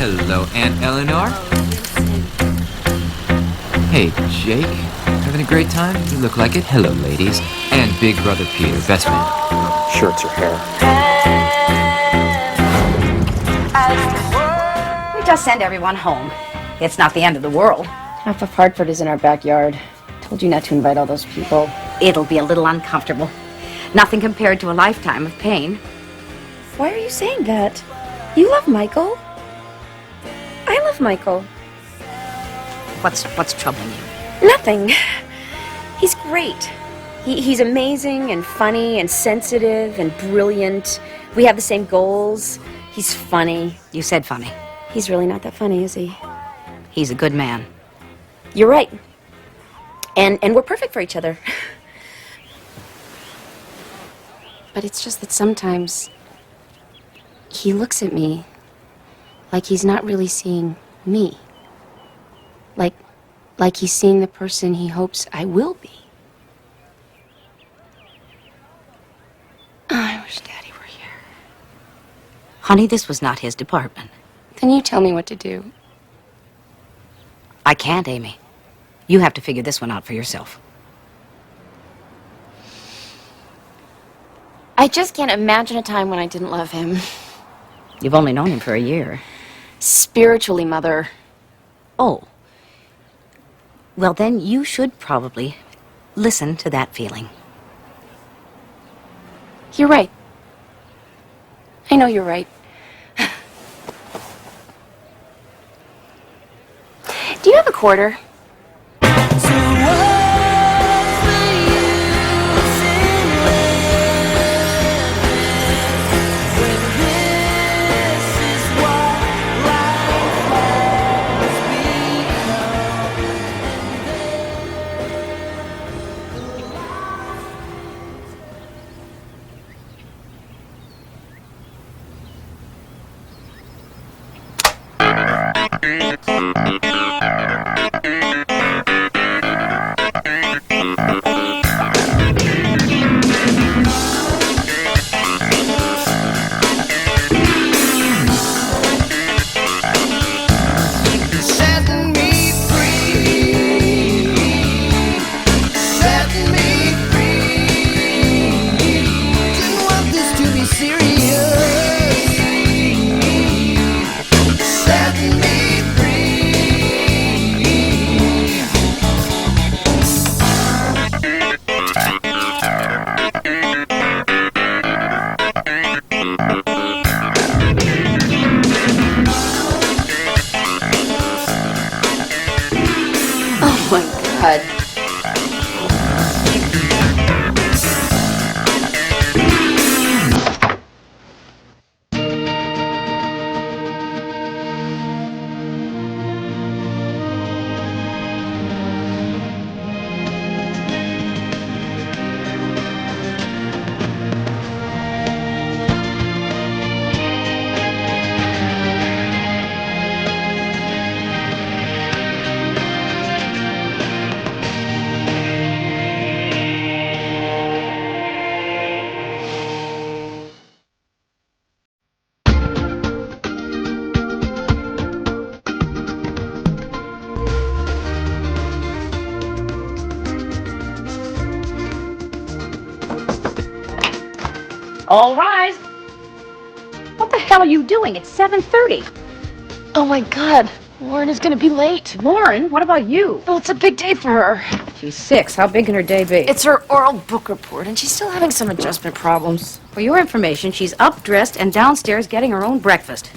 Hello, Aunt Eleanor. Hey, Jake. Having a great time? You look like it. Hello, ladies. And Big Brother Peter, best man. Shirts or hair. We just send everyone home. It's not the end of the world. Half of Hartford is in our backyard. Told you not to invite all those people. It'll be a little uncomfortable. Nothing compared to a lifetime of pain. Why are you saying that? You love Michael. I love Michael. What's troubling you? Nothing. He's great. He's amazing and funny and sensitive and brilliant. We have the same goals. He's funny. You said funny. He's really not that funny, is he? He's a good man. You're right. And we're perfect for each other. But it's just that sometimes he looks at me like he's not really seeing me. Like he's seeing the person he hopes I will be. Oh, I wish Daddy were here. Honey, this was not his department. Then you tell me what to do. I can't, Amy. You have to figure this one out for yourself. I just can't imagine a time when I didn't love him. You've only known him for a year. Spiritually, Mother. Oh. Well, then you should probably listen to that feeling. You're right. I know you're right. Do you have a quarter? All rise. What the hell are you doing? It's 7:30. Oh my God, Lauren is gonna be late. Lauren, what about you? Well, it's a big day for her. She's 6. How big can her day be? It's her oral book report, and she's still having some adjustment problems. For your information, she's up, dressed, and downstairs getting her own breakfast.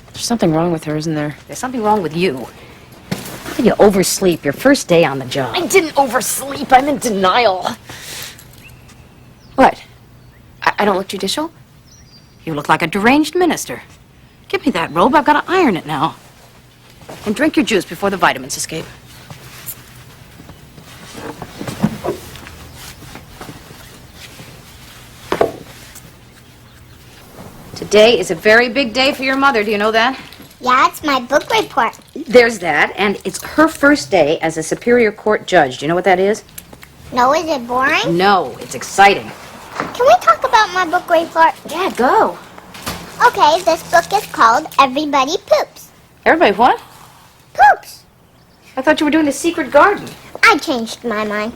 There's something wrong with her, isn't there? There's something wrong with you. How did you oversleep your first day on the job? I didn't oversleep. I'm in denial. What? I don't look judicial? You look like a deranged minister. Give me that robe. I've got to iron it now. And drink your juice before the vitamins escape. Today is a very big day for your mother. Do you know that? Yeah, it's my book report. There's that, and it's her first day as a Superior Court judge. Do you know what that is? No, is it boring? No, it's exciting. Can we talk about my book report? Yeah, go. Okay, this book is called Everybody Poops. Everybody what? Poops. I thought you were doing the secret garden. I changed my mind.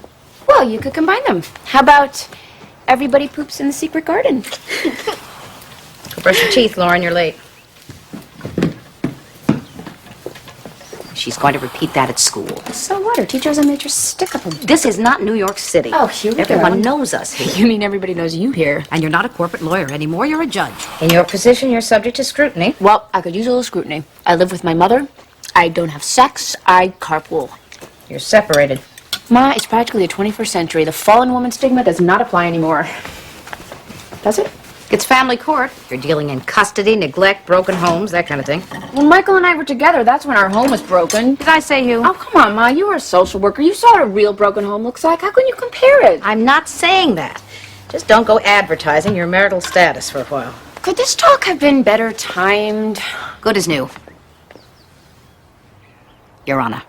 Well, you could combine them. How about everybody poops in the secret garden? Go brush your teeth, Lauren. You're late. She's going to repeat that at school. So what? Her teacher has a major stick-up. This is not New York City. Oh, here we go. Everyone knows us here. You mean everybody knows you here? And you're not a corporate lawyer anymore. You're a judge. In your position, you're subject to scrutiny. Well, I could use a little scrutiny. I live with my mother. I don't have sex. I carpool. You're separated. Ma, it's practically the 21st century. The fallen woman stigma does not apply anymore. Does it? It's family court. You're dealing in custody, neglect, broken homes, that kind of thing. When Michael and I were together, that's when our home was broken. Did I say you? Oh, come on, Ma. You were a social worker. You saw what a real broken home looks like. How can you compare it? I'm not saying that. Just don't go advertising your marital status for a while. Could this talk have been better timed? Good as new. Your Honor.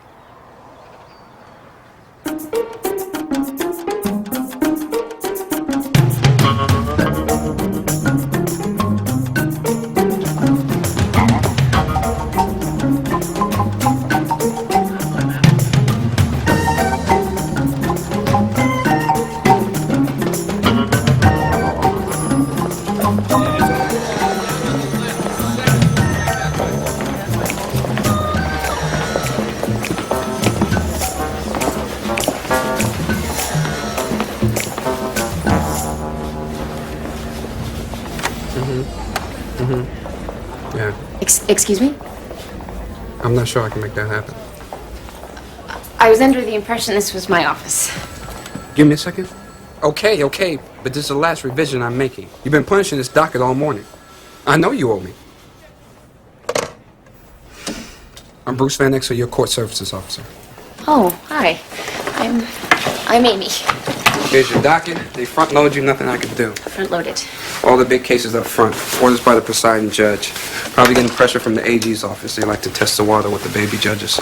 Yeah. Excuse me? I'm not sure I can make that happen. I was under the impression this was my office. Give me a second. Okay, but this is the last revision I'm making. You've been punishing this docket all morning. I know you owe me. I'm Bruce Van Exel, your court services officer. Oh, hi. I'm Amy. Here's your docket. They front load you, nothing I can do. Front loaded. All the big cases up front. Orders by the presiding judge. Probably getting pressure from the AG's office. They like to test the water with the baby judges.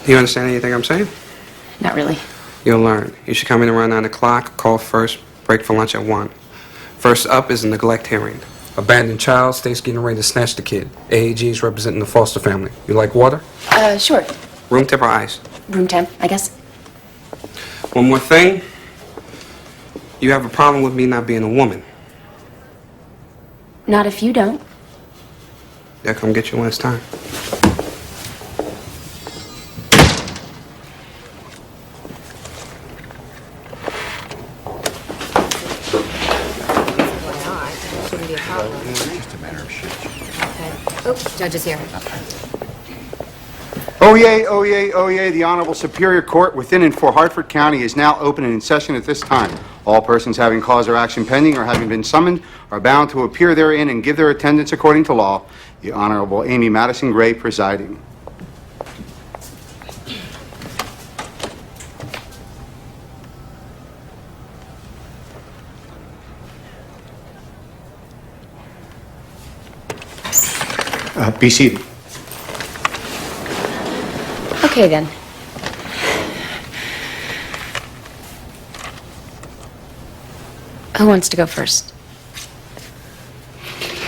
You understand anything I'm saying? Not really. You'll learn. You should come in around 9 o'clock, call first, break for lunch at 1. First up is a neglect hearing. Abandoned child, state's getting ready to snatch the kid. AAG's representing the foster family. You like water? Sure. Room temp or ice? Room temp, I guess. One more thing. You have a problem with me not being a woman. Not if you don't. They'll come get you when it's time. Oh, judge is here. Oyez, oyez, oyez, the Honorable Superior Court within and for Hartford County is now open and in session at this time. All persons having cause or action pending or having been summoned are bound to appear therein and give their attendance according to law. The Honorable Amy Madison Gray presiding. Be seated. Okay, then. Who wants to go first?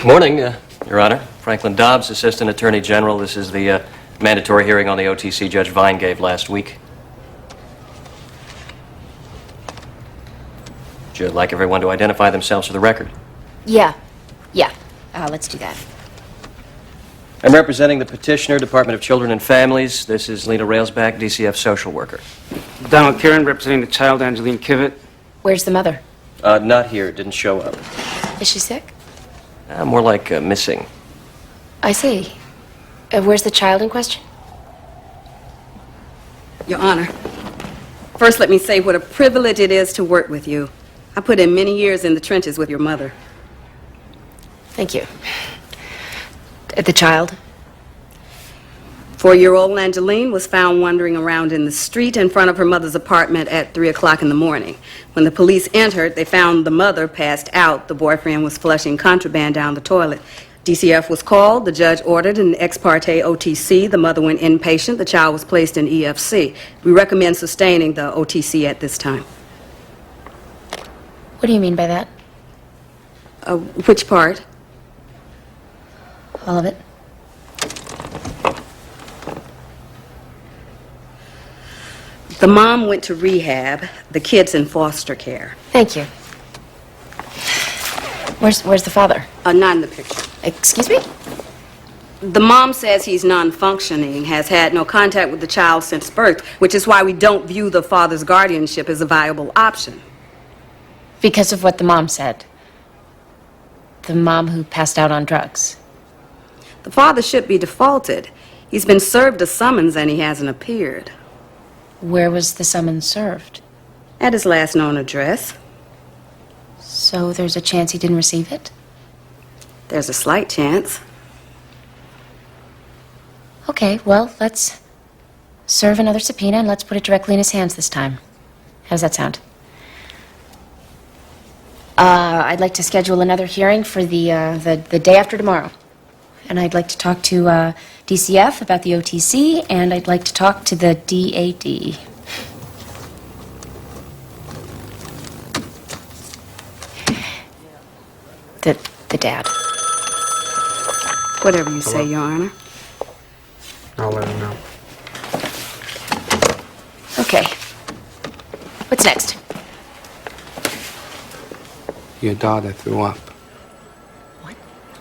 Morning, Your Honor. Franklin Dobbs, Assistant Attorney General. This is the mandatory hearing on the OTC Judge Vine gave last week. Would you like everyone to identify themselves for the record? Yeah. Let's do that. I'm representing the petitioner, Department of Children and Families. This is Lena Railsback, DCF social worker. Donald Kieran, representing the child, Angeline Kivett. Where's the mother? Not here. Didn't show up. Is she sick? More like missing. I see. Where's the child in question? Your Honor, first let me say what a privilege it is to work with you. I put in many years in the trenches with your mother. Thank you. The child? 4-year-old Angeline was found wandering around in the street in front of her mother's apartment at 3 o'clock in the morning. When the police entered, they found the mother passed out. The boyfriend was flushing contraband down the toilet. DCF was called. The judge ordered an ex parte OTC. The mother went inpatient. The child was placed in EFC. We recommend sustaining the OTC at this time. What do you mean by that? Which part? All of it? The mom went to rehab. The kid's in foster care. Thank you. Where's the father? Not in the picture. Excuse me? The mom says he's non-functioning, has had no contact with the child since birth, which is why we don't view the father's guardianship as a viable option. Because of what the mom said. The mom who passed out on drugs. The father should be defaulted. He's been served a summons and he hasn't appeared. Where was the summons served? At his last known address. So there's a chance he didn't receive it? There's a slight chance. Okay, well, let's serve another subpoena and let's put it directly in his hands this time. How does that sound? I'd like to schedule another hearing for the day after tomorrow. And I'd like to talk to DCF about the OTC, and I'd like to talk to the DAD. The dad. Whatever you say, Your Honor. I'll let him know. Okay. What's next? Your daughter threw up. What?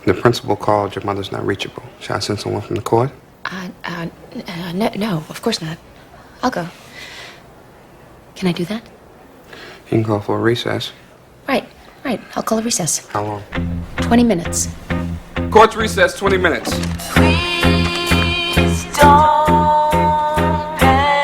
The principal called. Your mother's not reachable. Should I send someone from the court? No, of course not. I'll go. Can I do that? You can call for a recess. Right. I'll call a recess. How long? 20 minutes. Court's recess, 20 minutes. Please don't panic.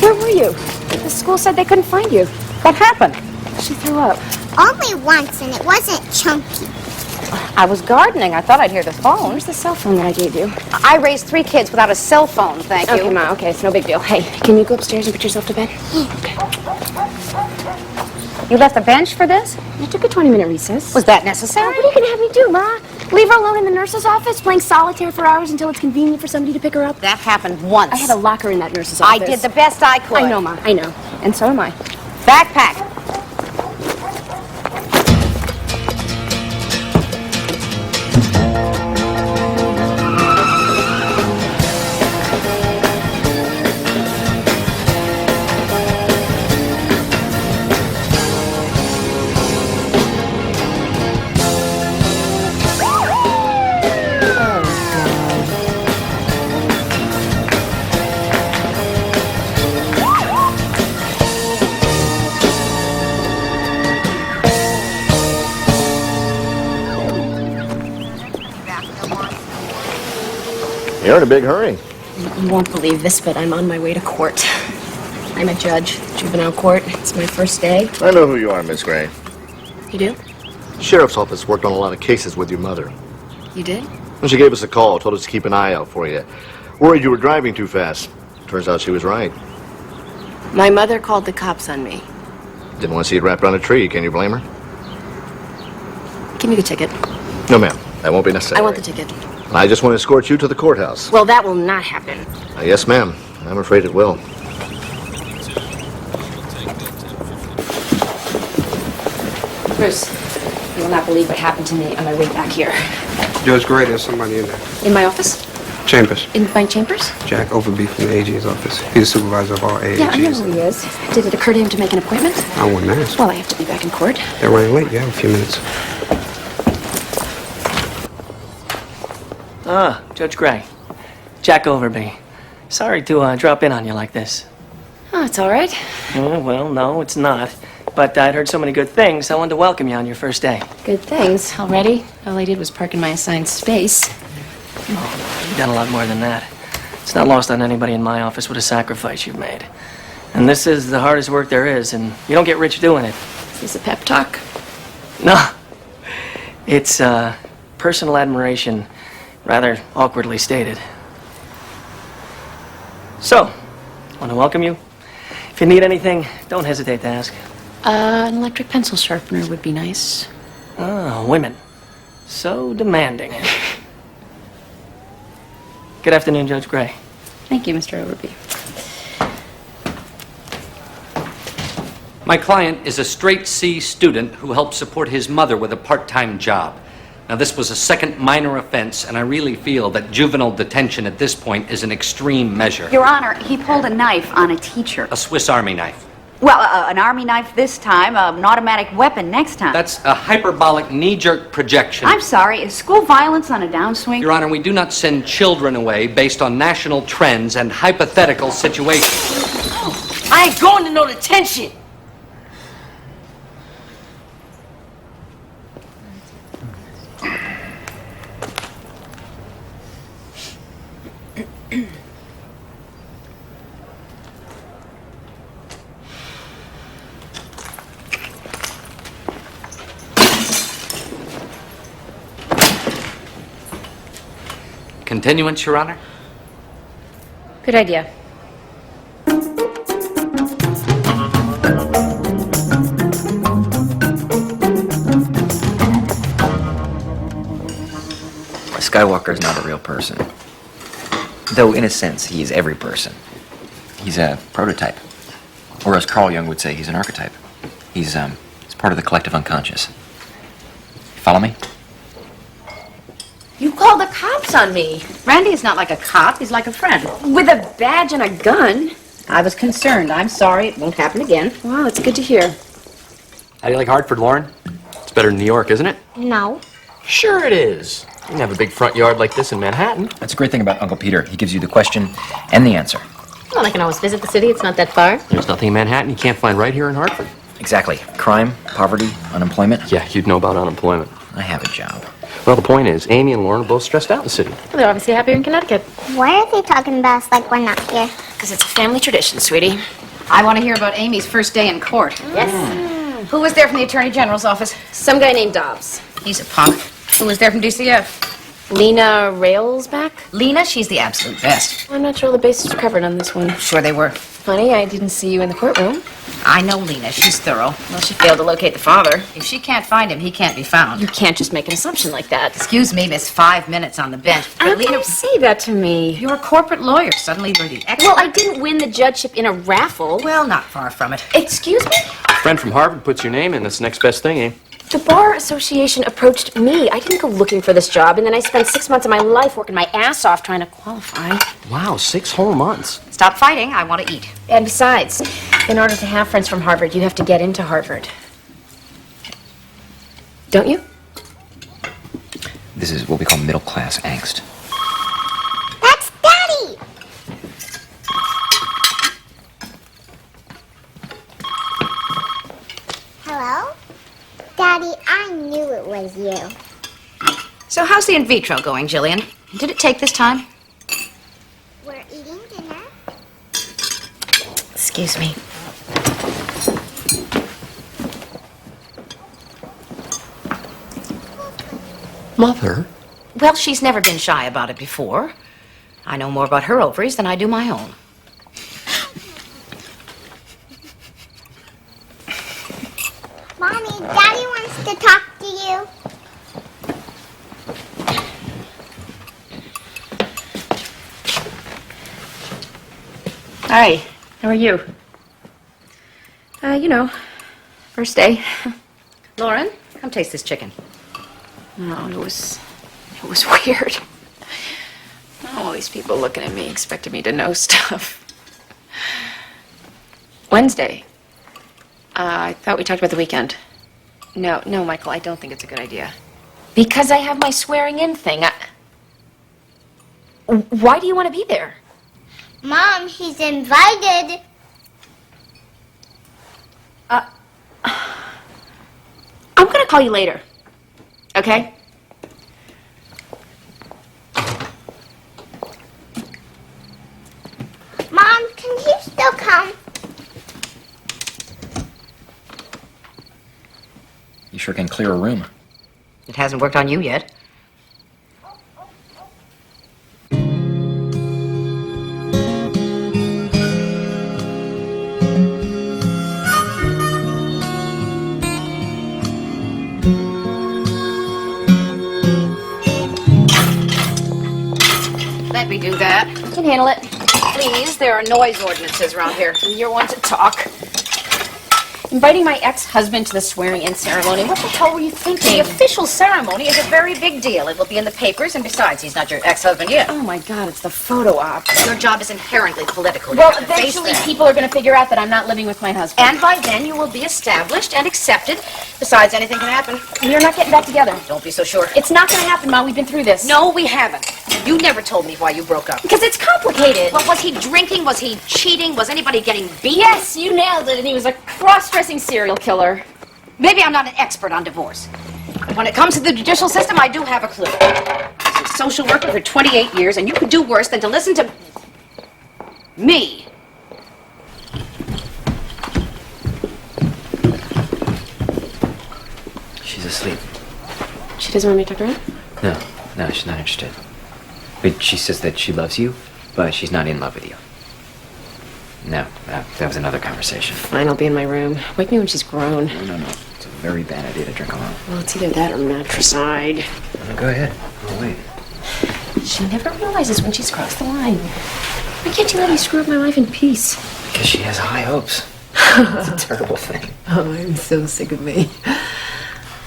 Where were you? The school said they couldn't find you. What happened? She threw up. Only once, and it wasn't chunky. I was gardening. I thought I'd hear the phone. Where's the cell phone that I gave you? I raised 3 kids without a cell phone, thank you. Okay, Ma, okay, it's no big deal. Hey, can you go upstairs and put yourself to bed? You left the bench for this? I took a 20-minute recess. Was that necessary? What are you going to have me do, Ma? Leave her alone in the nurse's office playing solitaire for hours until it's convenient for somebody to pick her up? That happened once. I had a locker in that nurse's I office. did the best I could. I know, Ma, I know. And so am I. Backpack. You're in a big hurry. You won't believe this, but I'm on my way to court. I'm a judge, juvenile court. It's my first day. I know who you are, Miss Gray. You do? Sheriff's office worked on a lot of cases with your mother. You did? When she gave us a call, told us to keep an eye out for you. Worried you were driving too fast. Turns out she was right. My mother called the cops on me. Didn't want to see it wrapped around a tree. Can you blame her? Give me the ticket. No, ma'am. That won't be necessary. I want the ticket. I just want to escort you to the courthouse. Well, that will not happen. Yes, ma'am. I'm afraid it will. Bruce, you will not believe what happened to me on my way back here. Judge Gray, there's somebody in there. In my office? Chambers. In my chambers? Jack Overby from the AG's office. He's the supervisor of all AAGs. Yeah, I know who he is. Did it occur to him to make an appointment? I wouldn't ask. Well, I have to be back in court. They're running late. You have a few minutes. Ah, Judge Gray. Jack Overby. Sorry to drop in on you like this. Oh, it's all right. Well, no, it's not. But I'd heard so many good things, I wanted to welcome you on your first day. Good things. Already? All I did was park in my assigned space. Oh, you've done a lot more than that. It's not lost on anybody in my office what a sacrifice you've made. And this is the hardest work there is, and you don't get rich doing it. Is this a pep talk? No. It's personal admiration, rather awkwardly stated. So, want to welcome you. If you need anything, don't hesitate to ask. An electric pencil sharpener would be nice. Ah, women. So demanding. Good afternoon, Judge Gray. Thank you, Mr. Overby. My client is a straight C student who helped support his mother with a part-time job. Now, this was a second minor offense, and I really feel that juvenile detention at this point is an extreme measure. Your Honor, he pulled a knife on a teacher. A Swiss Army knife. Well, an army knife this time, an automatic weapon next time. That's a hyperbolic knee-jerk projection. I'm sorry, is school violence on a downswing? Your Honor, we do not send children away based on national trends and hypothetical situations. I ain't going to no detention. Continuance, Your Honor? Good idea. Skywalker is not a real person. Though, in a sense, he is every person. He's a prototype. Or as Carl Jung would say, he's an archetype. He's part of the collective unconscious. You follow me? You called the cops on me. Randy is not like a cop, he's like a friend. With a badge and a gun. I was concerned. I'm sorry, it won't happen again. Wow, it's good to hear. How do you like Hartford, Lauren? It's better than New York, isn't it? No. Sure it is. You can have a big front yard like this in Manhattan. That's a great thing about Uncle Peter. He gives you the question and the answer. Well, I can always visit the city. It's not that far. There's nothing in Manhattan you can't find right here in Hartford. Exactly. Crime, poverty, unemployment. Yeah, you'd know about unemployment. I have a job. Well, the point is, Amy and Lauren are both stressed out in the city. Well, they're obviously happier in Connecticut. Why are they talking about us like we're not here? Because it's a family tradition, sweetie. I want to hear about Amy's first day in court. Yes. Who was there from the Attorney General's office? Some guy named Dobbs. He's a punk. Who was there from DCF? Lena Railsback? Lena, she's the absolute best. I'm not sure the bases are covered on this one. Sure they were. Funny, I didn't see you in the courtroom. I know Lena, she's thorough. Well, she failed to locate the father. If she can't find him, he can't be found. You can't just make an assumption like that. Excuse me, miss, 5 minutes on the bench. How can you say that to me? You're a corporate lawyer. Suddenly you're the expert. Well, I didn't win the judgeship in a raffle. Well, not far from it. Excuse me? A friend from Harvard puts your name in. That's the next best thing, eh? The Bar Association approached me. I didn't go looking for this job, and then I spent 6 months of my life working my ass off trying to qualify. Wow, 6 whole months. Stop fighting. I want to eat. And besides, in order to have friends from Harvard, you have to get into Harvard. Don't you? This is what we call middle-class angst. That's Daddy! Hello? Daddy, I knew it was you. So how's the in vitro going, Jillian? Did it take this time? We're eating dinner. Excuse me. Mother? Well, she's never been shy about it before. I know more about her ovaries than I do my own. Mommy, Daddy wants to talk to you. Hi, how are you? First day. Lauren, come taste this chicken. No, it was weird. All these people looking at me, expecting me to know stuff. Wednesday. I thought we talked about the weekend. No, Michael, I don't think it's a good idea. Because I have my swearing-in thing. Why do you want to be there? Mom, he's invited. I'm going to call you later. Okay? Mom, can he still come? You sure can clear a room. It hasn't worked on you yet. Let me do that. You can handle it. Please, there are noise ordinances around here. You're one to talk. Inviting my ex-husband to the swearing-in ceremony. What the hell were you thinking? The official ceremony is a very big deal. It will be in the papers, and besides, he's not your ex-husband yet. Oh my God, it's the photo op. Your job is inherently political. You Well, have to face eventually that. people are going to figure out that I'm not living with my husband. And by then, you will be established and accepted. Besides, anything can happen. We're not getting back together. Don't be so sure. It's not going to happen, Mom. We've been through this. No, we haven't. You never told me why you broke up. Because it's complicated. Well, was he drinking? Was he cheating? Was anybody getting beat? Yes, you nailed it. And he was a cross-dressing serial killer. Maybe I'm not an expert on divorce. But when it comes to the judicial system, I do have a clue. I was a social worker for 28 years, and you could do worse than to listen to me. She's asleep. She doesn't want me to tuck her in? No, she's not interested. But she says that she loves you, but she's not in love with you. No, that was another conversation. Fine, I'll be in my room. Wake me when she's grown. No. It's a very bad idea to drink alone. Well, it's either that or matricide. Go ahead. I'll wait. She never realizes when she's crossed the line. Why can't you let me screw up my life in peace? Because she has high hopes. It's a terrible thing. Oh, I'm so sick of me.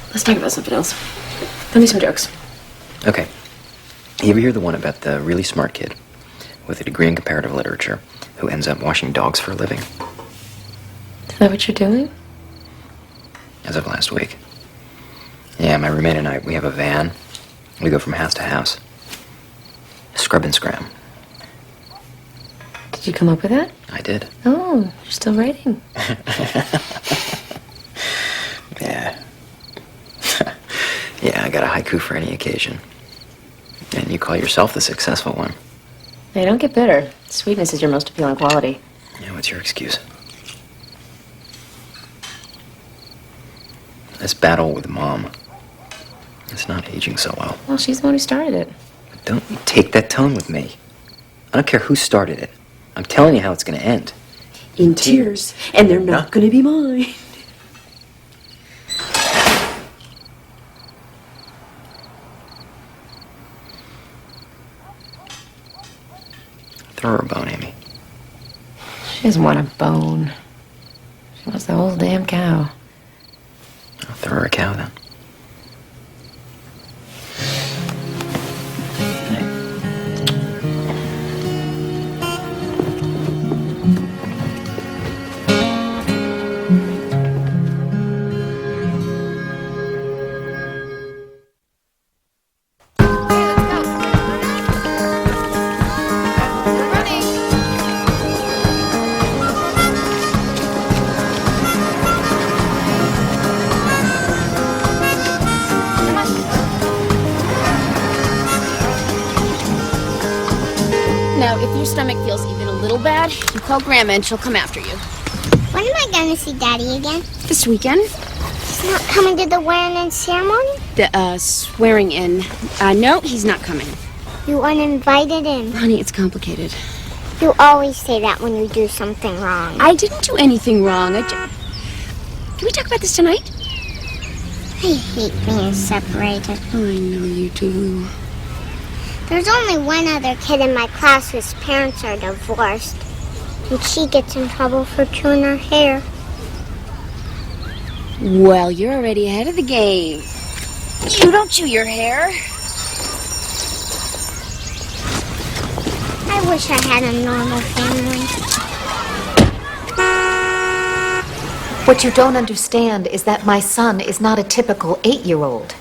Let's talk about something else. Tell me some jokes. Okay. You ever hear the one about the really smart kid with a degree in comparative literature who ends up washing dogs for a living? Is that what you're doing? As of last week. Yeah, my roommate and I, we have a van. We go from house to house. Scrub and scram. Did you come up with that? I did. Oh, you're still writing. Yeah. Yeah, I got a haiku for any occasion. And you call yourself the successful one. Hey, don't get bitter. Sweetness is your most appealing quality. Yeah, what's your excuse? This battle with Mom, it's not aging so well. Well, she's the one who started it. But don't you take that tone with me. I don't care who started it. I'm telling you how it's going to end. In tears. And they're not going to be mine. Throw her a bone, Amy. She doesn't want a bone. She wants the whole damn cow. I'll throw her a cow then. Now, if your stomach feels even a little bad, you call Grandma and she'll come after you. When am I going to see Daddy again? This weekend? He's not coming to the wearing-in ceremony? The, swearing in. No, he's not coming. You uninvited him. Honey, it's complicated. You always say that when you do something wrong. I didn't do anything wrong. Can we talk about this tonight? I hate being separated. I know you do. There's only one other kid in my class whose parents are divorced. And she gets in trouble for chewing her hair. Well, you're already ahead of the game. You don't chew your hair. I wish I had a normal family. What you don't understand is that my son is not a typical 8-year-old.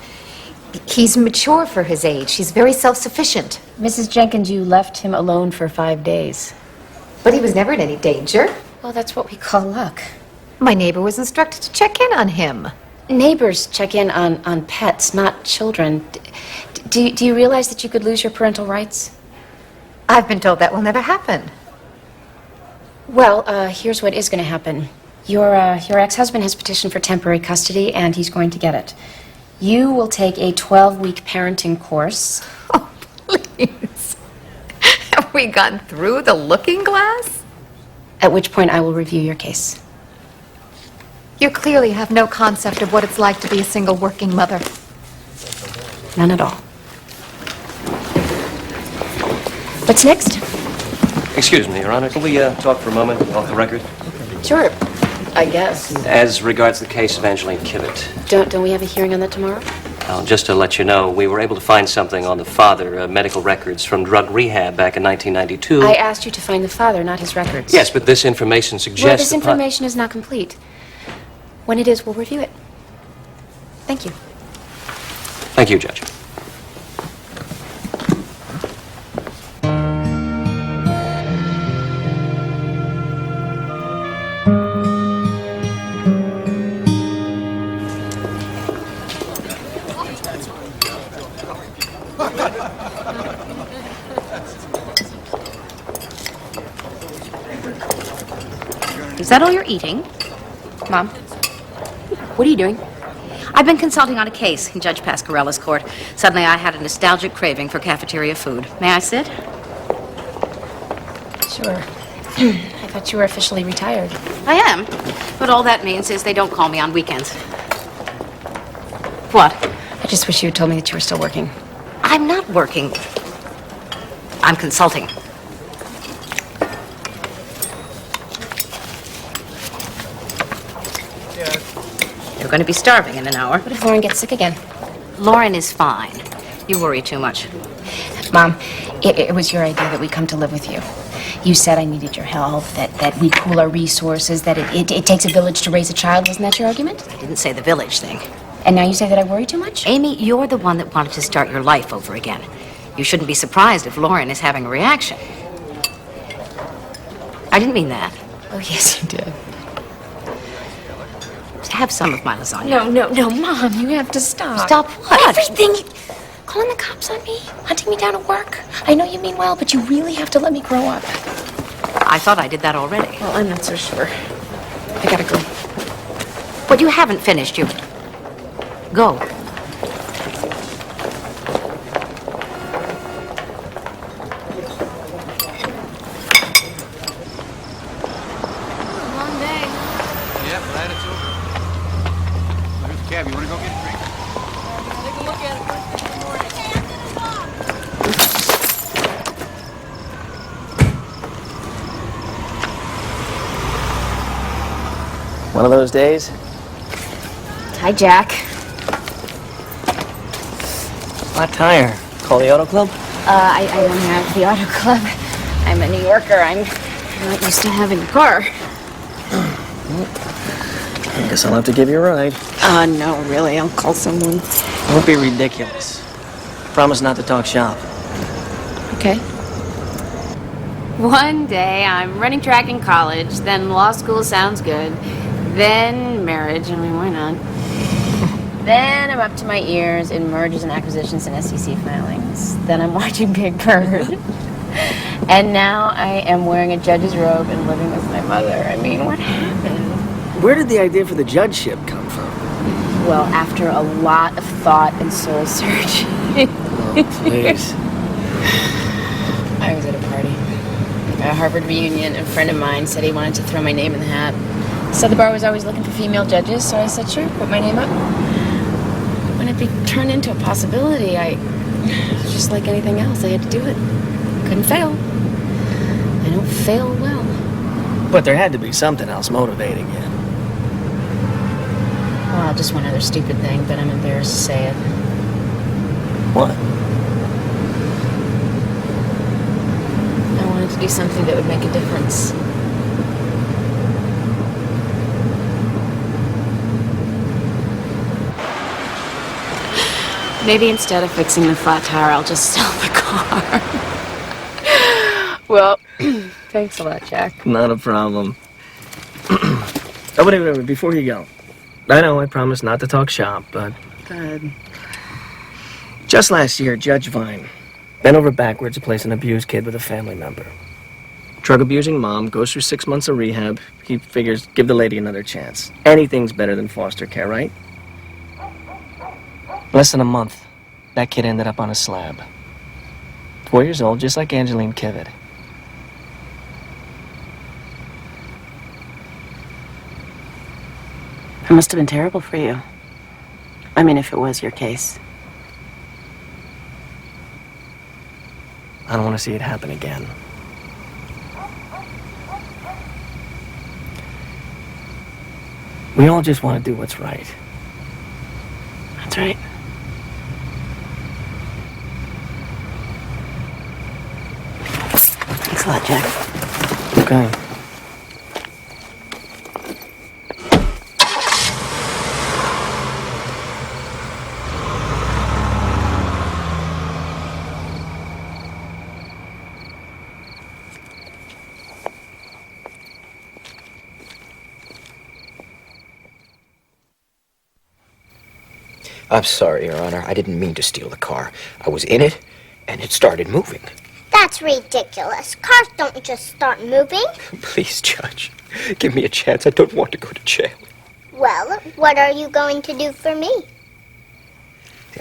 He's mature for his age. He's very self-sufficient. Mrs. Jenkins, you left him alone for 5 days. But he was never in any danger. Well, that's what we call luck. My neighbor was instructed to check in on him. Neighbors check in on pets, not children. Do you realize that you could lose your parental rights? I've been told that will never happen. Well, here's what is going to happen. Your ex-husband has petitioned for temporary custody, and he's going to get it. You will take a 12-week parenting course. Oh, please. Have we gone through the looking glass? At which point I will review your case. You clearly have no concept of what it's like to be a single working mother. None at all. What's next? Excuse me, Your Honor. Can we talk for a moment off the record? Sure. I guess. As regards the case of Angeline Kivett. Don't we have a hearing on that tomorrow? Just to let you know, we were able to find something on the father, medical records from drug rehab back in 1992. I asked you to find the father, not his records. Yes, but this information suggests... Well, this information is not complete. When it is, we'll review it. Thank you. Thank you, Judge. Is that all you're eating? Mom, what are you doing? I've been consulting on a case in Judge Pasquarella's court. Suddenly I had a nostalgic craving for cafeteria food. May I sit? Sure. I thought you were officially retired. I am. But all that means is they don't call me on weekends. What? I just wish you had told me that you were still working. I'm not working. I'm consulting. You're going to be starving in an hour. What if Lauren gets sick again? Lauren is fine. You worry too much. Mom, it was your idea that we come to live with you. You said I needed your help, that we pool our resources, that it takes a village to raise a child. Wasn't that your argument? I didn't say the village thing. And now you say that I worry too much? Amy, you're the one that wanted to start your life over again. You shouldn't be surprised if Lauren is having a reaction. I didn't mean that. Oh, yes, you did. Have some of my lasagna. No, Mom, you have to stop. Stop what? Everything. Calling the cops on me, hunting me down at work. I know you mean well, but you really have to let me grow up. I thought I did that already. Well, I'm not so sure. I gotta go. But you haven't finished. You go. Long day. Yeah, glad it's over. There's a cab. You want to go get a drink? Take a look at it first thing in the morning. One of those days? Hi, Jack. Flat tire. Call the auto club? I don't have the auto club. I'm a New Yorker. I'm not used to having a car. I guess I'll have to give you a ride. No, really. I'll call someone. Don't be ridiculous. Promise not to talk shop. Okay. One day I'm running track in college, then law school sounds good, then marriage. I mean, why not? Then I'm up to my ears in mergers and acquisitions and SEC filings. Then I'm watching Big Bird. And now I am wearing a judge's robe and living with my mother. I mean, what happened? Where did the idea for the judgeship come from? Well, after a lot of thought and soul searching. Oh, please. I was at a party. At a Harvard reunion, a friend of mine said he wanted to throw my name in the hat. Said the bar was always looking for female judges, so I said, sure, put my name up. When it turned into a possibility, just like anything else, I had to do it. Couldn't fail. I don't fail well. But there had to be something else motivating you. Well, just one other stupid thing, but I'm embarrassed to say it. What? I wanted to do something that would make a difference. Maybe instead of fixing the flat tire, I'll just sell the car. Well, thanks a lot, Jack. Not a problem. Oh, wait, before you go. I know I promised not to talk shop, but... Good. Just last year, Judge Vine bent over backwards to place an abused kid with a family member. Drug-abusing mom goes through 6 months of rehab. He figures, give the lady another chance. Anything's better than foster care, right? Less than a month, that kid ended up on a slab. 4 years old, just like Angeline Kivett. It must have been terrible for you. I mean, if it was your case. I don't want to see it happen again. We all just want to do what's right. That's right. Thanks a lot, Jack. Okay. I'm sorry, Your Honor. I didn't mean to steal the car. I was in it, and it started moving. That's ridiculous. Cars don't just start moving. Please, Judge, give me a chance. I don't want to go to jail. Well, what are you going to do for me?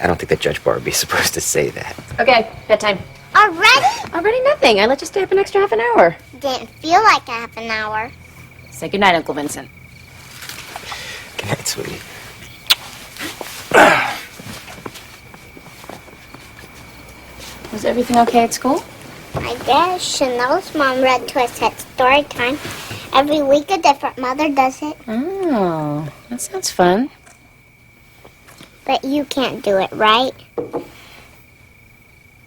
I don't think that Judge Barbie's supposed to say that. Okay, bedtime. Already? Already nothing. I let you stay up an extra half an hour. Didn't feel like a half an hour. Say goodnight, Uncle Vincent. Good night, sweetie. Was everything okay at school? I guess Chanel's mom read to us at story time. Every week a different mother does it. Oh, that sounds fun. But you can't do it, right?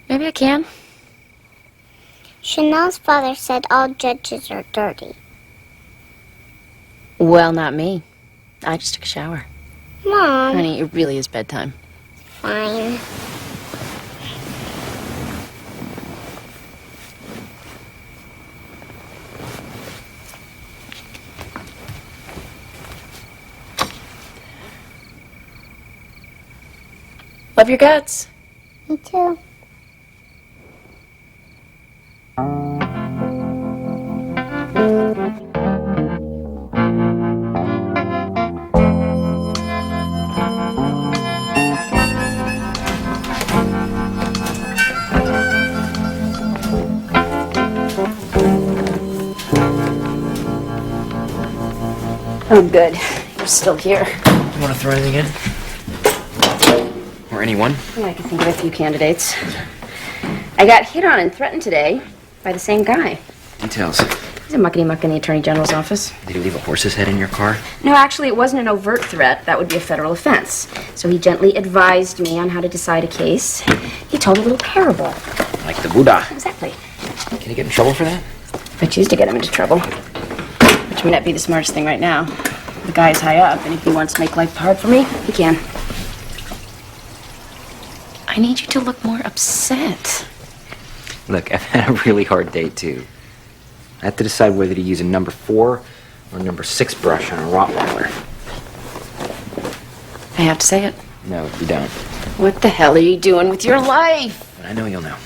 Maybe I can. Chanel's father said all judges are dirty. Well, not me. I just took a shower. Mom. Honey, it really is bedtime. Fine. Love your guts. Me too. Oh, good. You're still here. You want to throw anything in? Or anyone? Yeah, I can think of a few candidates. I got hit on and threatened today by the same guy. Details. He's a muckety-muck in the Attorney General's office. Did he leave a horse's head in your car? No, actually, it wasn't an overt threat. That would be a federal offense. So he gently advised me on how to decide a case. He told a little parable. Like the Buddha. Exactly. Can he get in trouble for that? I choose to get him into trouble. Which may not be the smartest thing right now. The guy's high up, and if he wants to make life hard for me, he can. I need you to look more upset. Look, I've had a really hard day, too. I have to decide whether to use a number 4 or a number 6 brush on a Rottweiler. I have to say it. No, you don't. What the hell are you doing with your life? But I know you'll know.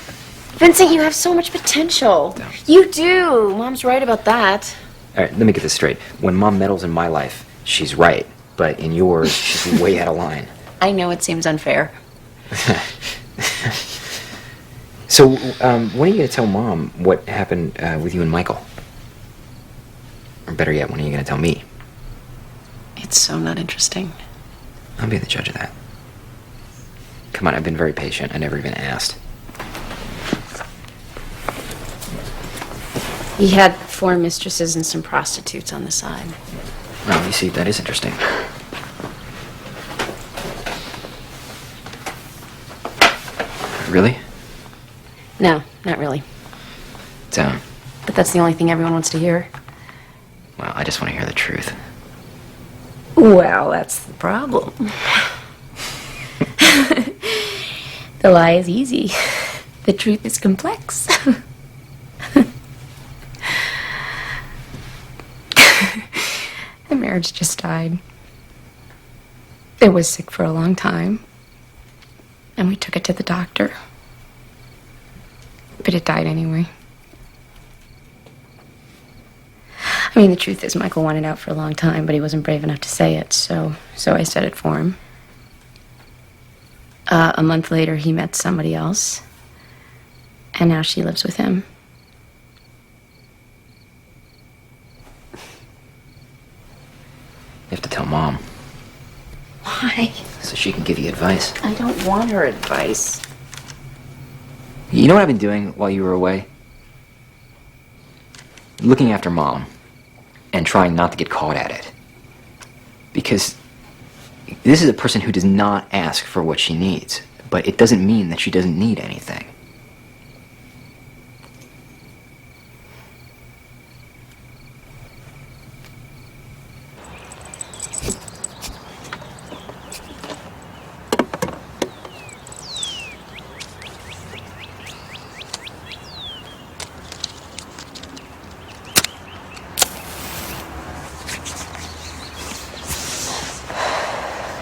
Vincent, you have so much potential. Don't. You do. Mom's right about that. All right, let me get this straight. When Mom meddles in my life, she's right. But in yours, she's way out of line. I know it seems unfair. So, when are you going to tell Mom what happened with you and Michael? Or better yet, when are you going to tell me? It's so not interesting. I'll be the judge of that. Come on, I've been very patient. I never even asked. He had 4 mistresses and some prostitutes on the side. Oh, you see, that is interesting. Really? No, not really. Don't. But that's the only thing everyone wants to hear. Well, I just want to hear the truth. Well, that's the problem. The lie is easy. The truth is complex. The marriage just died. It was sick for a long time. And we took it to the doctor. But it died anyway. I mean, the truth is Michael wanted out for a long time, but he wasn't brave enough to say it, so I said it for him. A month later, he met somebody else. And now she lives with him. You have to tell Mom. Why? So she can give you advice. I don't want her advice. You know what I've been doing while you were away? Looking after Mom. And trying not to get caught at it. Because this is a person who does not ask for what she needs, but it doesn't mean that she doesn't need anything.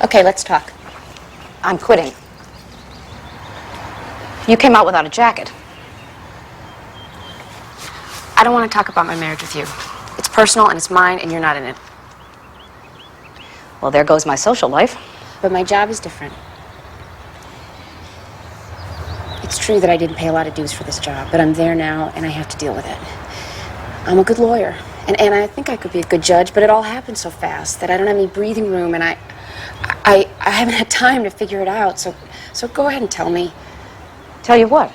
Okay, let's talk. I'm quitting. You came out without a jacket. I don't want to talk about my marriage with you. It's personal and it's mine and you're not in it. Well, there goes my social life. But my job is different. It's true that I didn't pay a lot of dues for this job, but I'm there now and I have to deal with it. I'm a good lawyer, and I think I could be a good judge, but it all happened so fast that I don't have any breathing room, and I haven't had time to figure it out, so go ahead and tell me. Tell you what?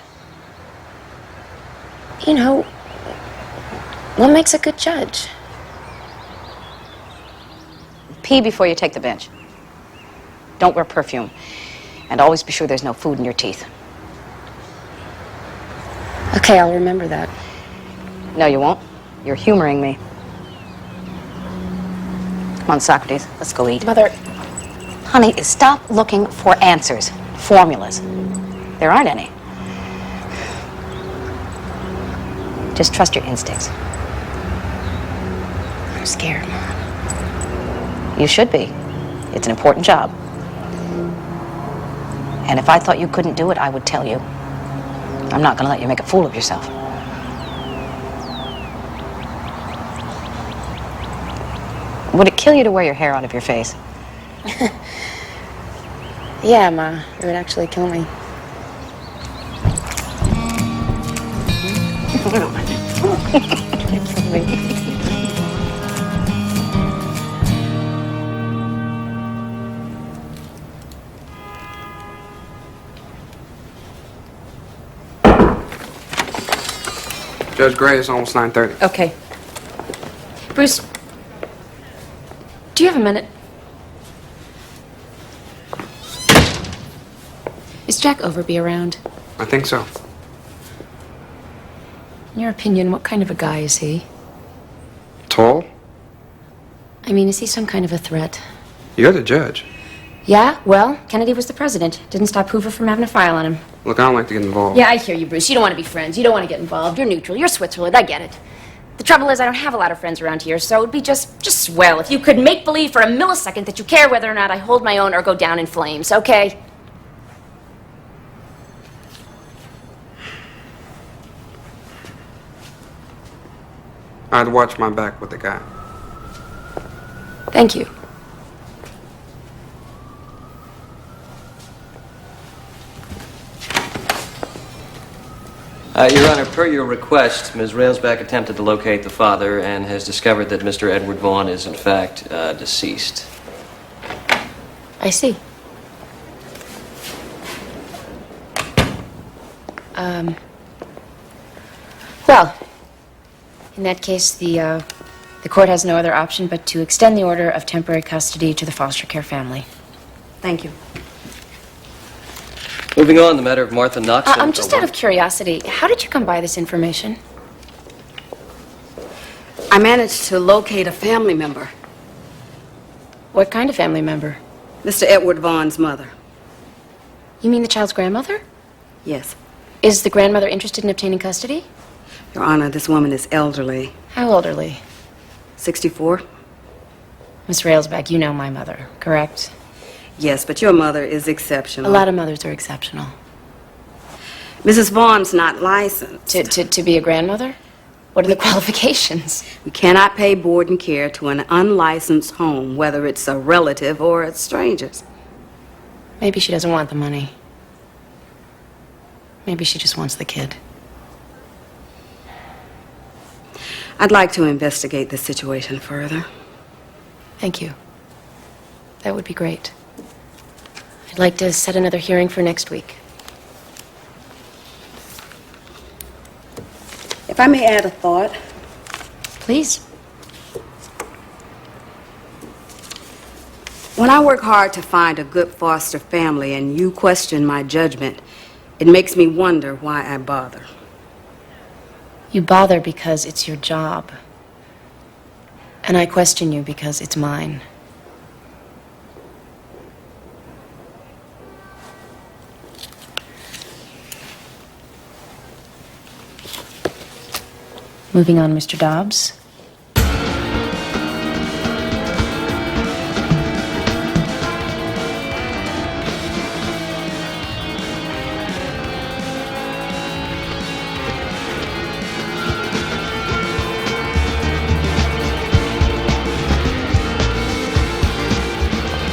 You know, what makes a good judge? Pee before you take the bench. Don't wear perfume. And always be sure there's no food in your teeth. Okay, I'll remember that. No, you won't. You're humoring me. Come on, Socrates, let's go eat. Mother... Honey, stop looking for answers, formulas. There aren't any. Just trust your instincts. I'm scared, Mom. You should be. It's an important job. And if I thought you couldn't do it, I would tell you. I'm not going to let you make a fool of yourself. Would it kill you to wear your hair out of your face? Yeah, Ma, it would actually kill me. Judge Gray, it's almost 9:30. Okay. Bruce, do you have a minute? Is Jack Overby around? I think so. In your opinion, what kind of a guy is he? Tall? I mean, is he some kind of a threat? You're the judge. Yeah, well, Kennedy was the president. Didn't stop Hoover from having a file on him. Look, I don't like to get involved. Yeah, I hear you, Bruce. You don't want to be friends. You don't want to get involved. You're neutral. You're Switzerland. I get it. The trouble is, I don't have a lot of friends around here, so it'd be just swell if you could make believe for a millisecond that you care whether or not I hold my own or go down in flames, okay? I'd watch my back with the guy. Thank you. Your Honor, per your request, Ms. Railsback attempted to locate the father and has discovered that Mr. Edward Vaughn is, in fact, deceased. I see. Well, in that case, the court has no other option but to extend the order of temporary custody to the foster care family. Thank you. Moving on, the matter of Martha Knox. I'm just out of curiosity. How did you come by this information? I managed to locate a family member. What kind of family member? Mr. Edward Vaughn's mother. You mean the child's grandmother? Yes. Is the grandmother interested in obtaining custody? Your Honor, this woman is elderly. How elderly? 64. Miss Railsback, you know my mother, correct? Yes, but your mother is exceptional. A lot of mothers are exceptional. Mrs. Vaughn's not licensed. To be a grandmother? What are the qualifications? We cannot pay board and care to an unlicensed home, whether it's a relative or a stranger's. Maybe she doesn't want the money. Maybe she just wants the kid. I'd like to investigate this situation further. Thank you. That would be great. I'd like to set another hearing for next week. If I may add a thought. Please. When I work hard to find a good foster family and you question my judgment, it makes me wonder why I bother. You bother because it's your job. And I question you because it's mine. Moving on, Mr. Dobbs.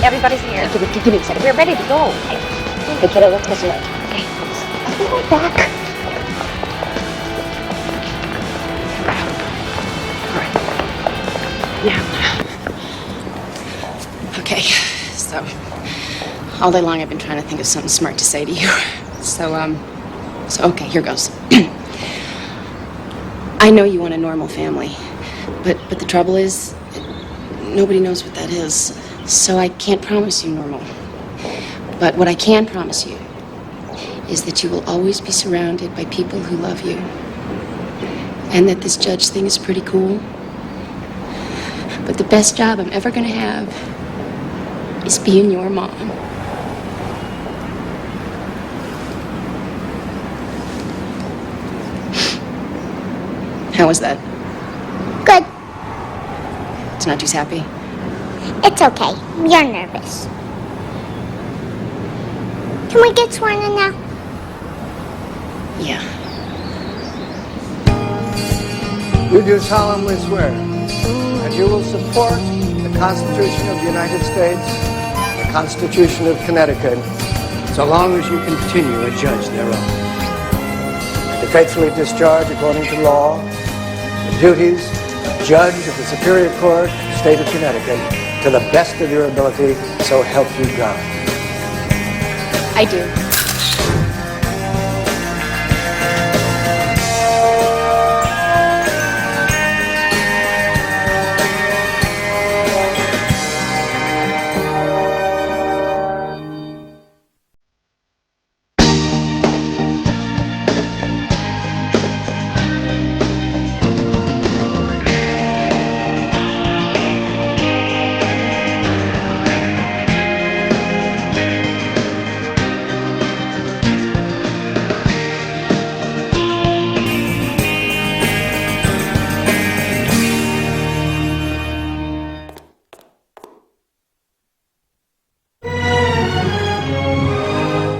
Everybody's here. Give me a second. We're ready to go. Hey, kiddo, let's go see it. Okay. I'll be right back. Okay, so all day long I've been trying to think of something smart to say to you. So okay, here goes. I know you want a normal family, but the trouble is, nobody knows what that is. So I can't promise you normal. But what I can promise you is that you will always be surrounded by people who love you. And that this judge thing is pretty cool. But the best job I'm ever gonna have is being your mom. How was that? Good. It's not too happy? It's okay. You're nervous. Can we get sworn in now? Yeah. You do solemnly swear that you will support the Constitution of the United States, the Constitution of Connecticut, so long as you continue a judge thereof, and to faithfully discharge, according to law, the duties of judge of the Superior Court, State of Connecticut, to the best of your ability, so help you God. I do.